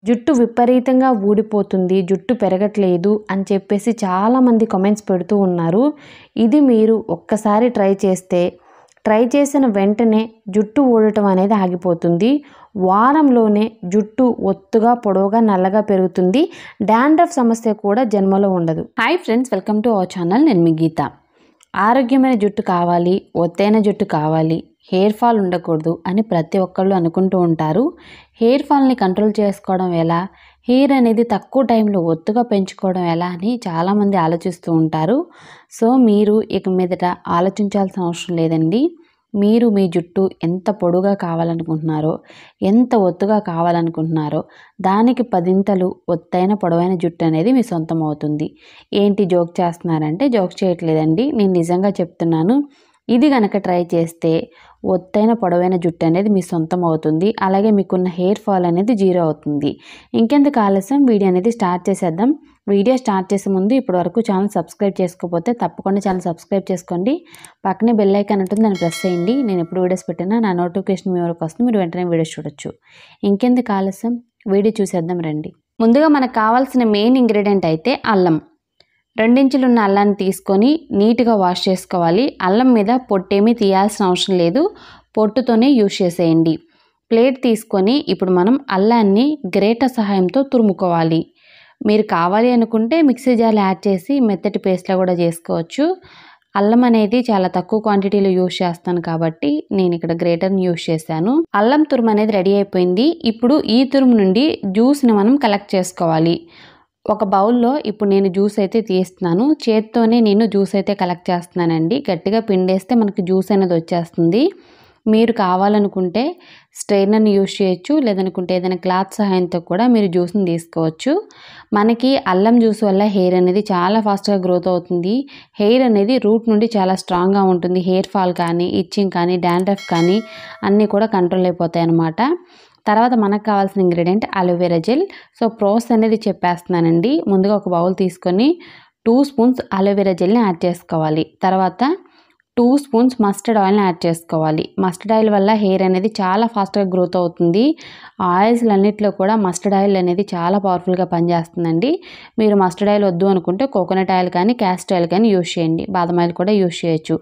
జుట్టు విపరీతంగా ఊడిపోతుంది, జుట్టు పెరగట్లేదు అని చెప్పేసి చాలామంది కామెంట్స్ పెడుతూ ఉన్నారు. ఇది మీరు ఒక్కసారి ట్రై చేసిన వెంటనే జుట్టు ఊడటం అనేది ఆగిపోతుంది. వారంలోనే జుట్టు ఒత్తుగా పొడవుగా నల్లగా పెరుగుతుంది. డాండ్రఫ్ సమస్య కూడా జన్మలో ఉండదు. Hi friends, welcome to our channel. నేను మీ గీత. ఆరోగ్యమైన జుట్టు కావాలి, ఒత్తైన జుట్టు కావాలి, హెయిర్ ఫాల్ ఉండకూడదు అని ప్రతి ఒక్కళ్ళు అనుకుంటూ ఉంటారు. హెయిర్ ఫాల్ని కంట్రోల్ చేసుకోవడం ఎలా, హెయిర్ అనేది తక్కువ టైంలో ఒత్తుగా పెంచుకోవడం ఎలా అని చాలామంది ఆలోచిస్తూ ఉంటారు. సో మీరు ఇక మీదట ఆలోచించాల్సిన అవసరం లేదండి. మీరు మీ జుట్టు ఎంత పొడుగా కావాలనుకుంటున్నారో, ఎంత ఒత్తుగా కావాలనుకుంటున్నారో దానికి 10 ఒత్తైన పొడవైన జుట్టు అనేది మీ సొంతం అవుతుంది. ఏంటి జోక్ చేస్తున్నారంటే, జోక్ చేయట్లేదండి, నేను నిజంగా చెప్తున్నాను. ఇది కనుక ట్రై చేస్తే ఒత్తైన పొడవైన జుట్టు అనేది మీ సొంతం అవుతుంది. అలాగే మీకున్న హెయిర్ ఫాల్ అనేది 0 అవుతుంది. ఇంకెందుకు ఆలస్యం, వీడియో అనేది స్టార్ట్ చేసేద్దాం. వీడియో స్టార్ట్ చేసే ముందు ఇప్పటివరకు ఛానల్ సబ్స్క్రైబ్ చేసుకోకపోతే తప్పకుండా ఛానల్ సబ్స్క్రైబ్ చేసుకోండి. పక్కనే బెల్ ఐకాన్ ఉంటుంది, దాన్ని ప్రెస్ చేయండి. నేను ఎప్పుడు వీడియోస్ పెట్టినా నా నోటిఫికేషన్ మీ వరకు వస్తుంది, మీరు వెంటనే వీడియోస్ చూడొచ్చు. ఇంకెందుకు ఆలస్యం, వీడియో చూసేద్దాం రండి. ముందుగా మనకు కావాల్సిన మెయిన్ ఇంగ్రీడియంట్ అయితే అల్లం. 2 ఇంచులు ఉన్న అల్లాన్ని తీసుకొని నీట్గా వాష్ చేసుకోవాలి. అల్లం మీద పొట్టేమీ తీయాల్సిన అవసరం లేదు, పొట్టుతోనే యూజ్ చేసేయండి. ప్లేట్ తీసుకొని ఇప్పుడు మనం అల్లాన్ని గ్రేటర్ సహాయంతో తురుముకోవాలి. మీరు కావాలి అనుకుంటే మిక్సీ జార్లో యాడ్ చేసి మెత్తటి పేస్ట్లా కూడా చేసుకోవచ్చు. అల్లం అనేది చాలా తక్కువ క్వాంటిటీలో యూజ్ చేస్తాను కాబట్టి నేను ఇక్కడ గ్రేటర్ని యూజ్ చేశాను. అల్లం తురుము అనేది రెడీ అయిపోయింది. ఇప్పుడు ఈ తురుము నుండి జ్యూస్ని మనం కలెక్ట్ చేసుకోవాలి. ఒక బౌల్లో ఇప్పుడు నేను జ్యూస్ అయితే తీస్తున్నాను. చేత్తోనే నేను జ్యూస్ అయితే కలెక్ట్ చేస్తున్నానండి. గట్టిగా పిండేస్తే మనకి జ్యూస్ అనేది వచ్చేస్తుంది. మీరు కావాలనుకుంటే స్ట్రైనర్ని యూజ్ చేయొచ్చు, లేదనుకుంటే ఏదైనా క్లాత్ సహాయంతో కూడా మీరు జ్యూస్ని తీసుకోవచ్చు. మనకి అల్లం జ్యూస్ వల్ల హెయిర్ అనేది చాలా ఫాస్ట్గా గ్రోత్ అవుతుంది. హెయిర్ అనేది రూట్ నుండి చాలా స్ట్రాంగ్గా ఉంటుంది. హెయిర్ ఫాల్ కానీ, ఇచ్చింగ్ కానీ, డాండ్రఫ్ కానీ అన్నీ కూడా కంట్రోల్ అయిపోతాయి అన్నమాట. తర్వాత మనకు కావాల్సిన ingredient aloe vera gel. So process అనేది చెప్పేస్తున్నానండి. ముందుగా ఒక బౌల్ తీసుకొని 2 స్పూన్స్ అలోవెరా జెల్ని యాడ్ చేసుకోవాలి. తర్వాత 2 స్పూన్స్ మస్టర్డ్ ఆయిల్ని యాడ్ చేసుకోవాలి. మస్టర్డ్ ఆయిల్ వల్ల హెయిర్ అనేది చాలా ఫాస్ట్గా గ్రోత్ అవుతుంది. ఆయిల్స్ అన్నింటిలో కూడా మస్టర్డ్ ఆయిల్ అనేది చాలా పవర్ఫుల్గా పనిచేస్తుందండి. మీరు మస్టర్డ్ ఆయిల్ వద్దు అనుకుంటే కోకోనట్ ఆయిల్ కానీ, క్యాస్టర్ ఆయిల్ కానీ యూజ్ చేయండి. బాదం ఆయిల్ కూడా యూజ్ చేయొచ్చు.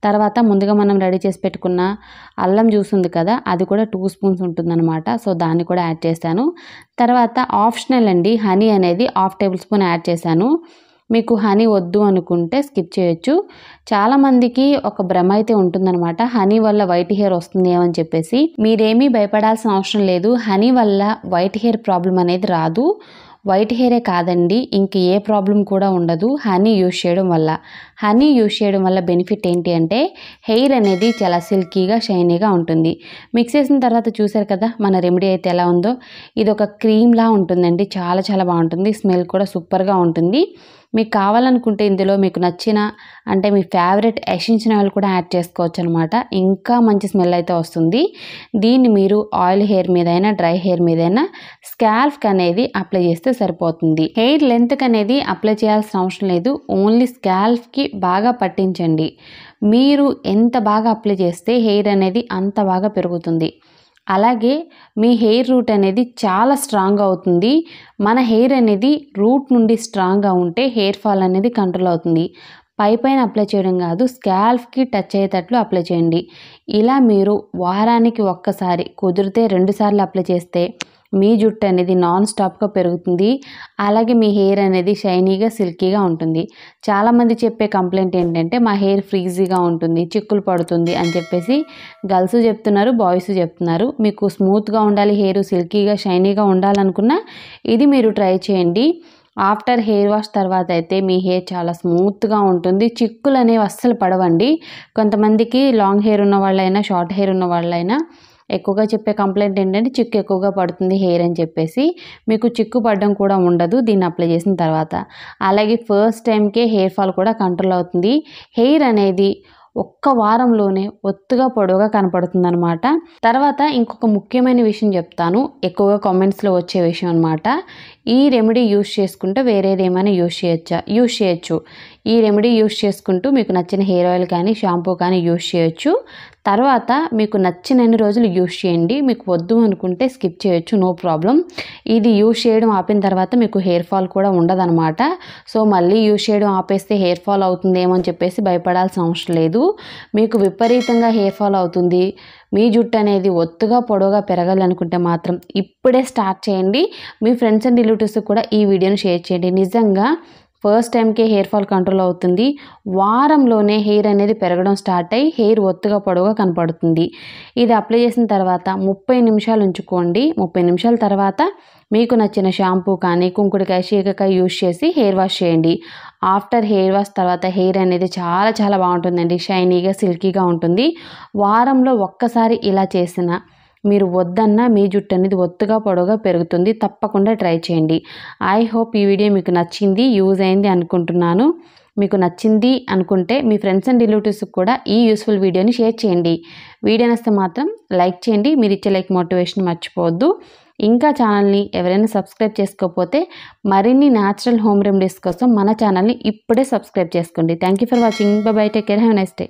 తర్వాత ముందుగా మనం రెడీ చేసి పెట్టుకున్న అల్లం జ్యూస్ ఉంది కదా, అది కూడా 2 స్పూన్స్ ఉంటుందన్నమాట. సో దాన్ని కూడా యాడ్ చేశాను. తర్వాత ఆప్షనల్ అండి, హనీ అనేది 1/2 టేబుల్ స్పూన్ యాడ్ చేశాను. మీకు హనీ వద్దు అనుకుంటే స్కిప్ చేయొచ్చు. చాలామందికి ఒక భ్రమ అయితే ఉంటుందన్నమాట, హనీ వల్ల వైట్ హెయిర్ వస్తుంది అని చెప్పేసి. మీరేమీ భయపడాల్సిన అవసరం లేదు. హనీ వల్ల వైట్ హెయిర్ ప్రాబ్లం అనేది రాదు. వైట్ హెయిరే కాదండి, ఇంక ఏ ప్రాబ్లం కూడా ఉండదు హనీ యూజ్ చేయడం వల్ల. హనీ యూజ్ చేయడం వల్ల బెనిఫిట్ ఏంటి అంటే, హెయిర్ అనేది చాలా సిల్కీగా, షైనీగా ఉంటుంది. మిక్స్ చేసిన తర్వాత చూసారు కదా మన రెమెడీ అయితే ఎలా ఉందో. ఇది ఒక క్రీమ్లా ఉంటుందండి, చాలా చాలా బాగుంటుంది. స్మెల్ కూడా సూపర్గా ఉంటుంది. మీకు కావాలనుకుంటే ఇందులో మీకు నచ్చిన అంటే మీ ఫేవరెట్ ఎసెన్షియల్ ఆయిల్ కూడా యాడ్ చేసుకోవచ్చు అనమాట. ఇంకా మంచి స్మెల్ అయితే వస్తుంది. దీన్ని మీరు ఆయిల్ హెయిర్ మీదైనా, డ్రై హెయిర్ మీదైనా స్కాల్ఫ్కి అనేది అప్లై చేస్తే సరిపోతుంది. హెయిర్ లెంత్కి అనేది అప్లై చేయాల్సిన అవసరం లేదు, ఓన్లీ స్కాల్ఫ్కి బాగా పట్టించండి. మీరు ఎంత బాగా అప్లై చేస్తే హెయిర్ అనేది అంత బాగా పెరుగుతుంది. అలాగే మీ హెయిర్ రూట్ అనేది చాలా స్ట్రాంగ్ అవుతుంది. మన హెయిర్ అనేది రూట్ నుండి స్ట్రాంగ్గా ఉంటే హెయిర్ ఫాల్ అనేది కంట్రోల్ అవుతుంది. పైన అప్లై చేయడం కాదు, స్కాల్ఫ్కి టచ్ అయ్యేటట్లు అప్లై చేయండి. ఇలా మీరు వారానికి ఒక్కసారి, కుదిరితే 2 సార్లు అప్లై చేస్తే మీ జుట్టు అనేది నాన్ స్టాప్గా పెరుగుతుంది. అలాగే మీ హెయిర్ అనేది షైనీగా, సిల్కీగా ఉంటుంది. చాలామంది చెప్పే కంప్లైంట్ ఏంటంటే, మా హెయిర్ ఫ్రీజీగా ఉంటుంది, చిక్కులు పడుతుంది అని చెప్పేసి గర్ల్స్ చెప్తున్నారు, బాయ్స్ చెప్తున్నారు. మీకు స్మూత్గా ఉండాలి, హెయిర్ సిల్కీగా, షైనీగా ఉండాలనుకున్నా ఇది మీరు ట్రై చేయండి. ఆఫ్టర్ హెయిర్ వాష్ తర్వాత అయితే మీ హెయిర్ చాలా స్మూత్గా ఉంటుంది. చిక్కులు అనేవి అస్సలు పడవండి. కొంతమందికి లాంగ్ హెయిర్ ఉన్న వాళ్ళైనా, షార్ట్ హెయిర్ ఉన్న వాళ్ళైనా ఎక్కువగా చెప్పే కంప్లైంట్ ఏంటంటే చిక్కు ఎక్కువగా పడుతుంది హెయిర్ అని చెప్పేసి. మీకు చిక్కు పడడం కూడా ఉండదు దీన్ని అప్లై చేసిన తర్వాత. అలాగే ఫస్ట్ టైంకే హెయిర్ ఫాల్ కూడా కంట్రోల్ అవుతుంది. హెయిర్ అనేది ఒక్క వారంలోనే ఒత్తుగా పొడవుగా కనపడుతుంది అనమాట. తర్వాత ఇంకొక ముఖ్యమైన విషయం చెప్తాను, ఎక్కువగా కామెంట్స్లో వచ్చే విషయం అనమాట. ఈ రెమెడీ యూజ్ చేసుకుంటే వేరేది ఏమైనా యూజ్ చేయొచ్చు. ఈ రెమెడీ యూస్ చేసుకుంటూ మీకు నచ్చిన హెయిర్ ఆయిల్ కానీ షాంపూ కానీ యూస్ చేయొచ్చు. తర్వాత మీకు నచ్చినన్ని రోజులు యూస్ చేయండి. మీకు వద్దు అనుకుంటే స్కిప్ చేయొచ్చు, నో ప్రాబ్లం. ఇది యూస్ చేయడం ఆపిన తర్వాత మీకు హెయిర్ ఫాల్ కూడా ఉండదన్నమాట. సో మళ్ళీ యూస్ చేయడం ఆపేస్తే హెయిర్ ఫాల్ అవుతుందేమో అని చెప్పేసి భయపడాల్సిన అవసరం లేదు. మీకు విపరీతంగా హెయిర్ ఫాల్ అవుతుంది, మీ జుట్టు అనేది ఒత్తుగా పొడవుగా పెరగాలనుకుంటే మాత్రం ఇప్పుడే స్టార్ట్ చేయండి. మీ ఫ్రెండ్స్ అండ్ రిలేటివ్స్కి కూడా ఈ వీడియోని షేర్ చేయండి. నిజంగా ఫస్ట్ టైంకే హెయిర్ ఫాల్ కంట్రోల్ అవుతుంది. వారంలోనే హెయిర్ అనేది పెరగడం స్టార్ట్ అయ్యి హెయిర్ ఒత్తుగా పొడవుగా కనపడుతుంది. ఇది అప్లై చేసిన తర్వాత 30 నిమిషాలు ఉంచుకోండి. 30 నిమిషాల తర్వాత మీకు నచ్చిన షాంపూ కానీ కుంకుడుకాయ శీకాకాయ యూస్ చేసి హెయిర్ వాష్ చేయండి. ఆఫ్టర్ హెయిర్ వాష్ తర్వాత హెయిర్ అనేది చాలా బాగుంటుందండి. షైనీగా సిల్కీగా ఉంటుంది. వారంలో ఒక్కసారి ఇలా చేసిన మీరు వద్దన్నా మీ జుట్టు అనేది ఒత్తుగా పొడవుగా పెరుగుతుంది. తప్పకుండా ట్రై చేయండి. ఐ హోప్ ఈ వీడియో మీకు నచ్చింది, యూజ్ అయింది అనుకుంటున్నాను. మీకు నచ్చింది అనుకుంటే మీ ఫ్రెండ్స్ అండ్ రిలేటివ్స్కి కూడా ఈ యూస్ఫుల్ వీడియోని షేర్ చేయండి. వీడియో నచ్చితే మాత్రం లైక్ చేయండి. మీరు ఇచ్చే లైక్ మోటివేషన్ మర్చిపోవద్దు. ఇంకా ఛానల్ని ఎవరైనా సబ్స్క్రైబ్ చేసుకోకపోతే మరిన్ని న్యాచురల్ హోమ్ రెమెడీస్ కోసం మన ఛానల్ని ఇప్పుడే సబ్స్క్రైబ్ చేసుకోండి. Thank you for watching. By by. Take care. Have a nice day.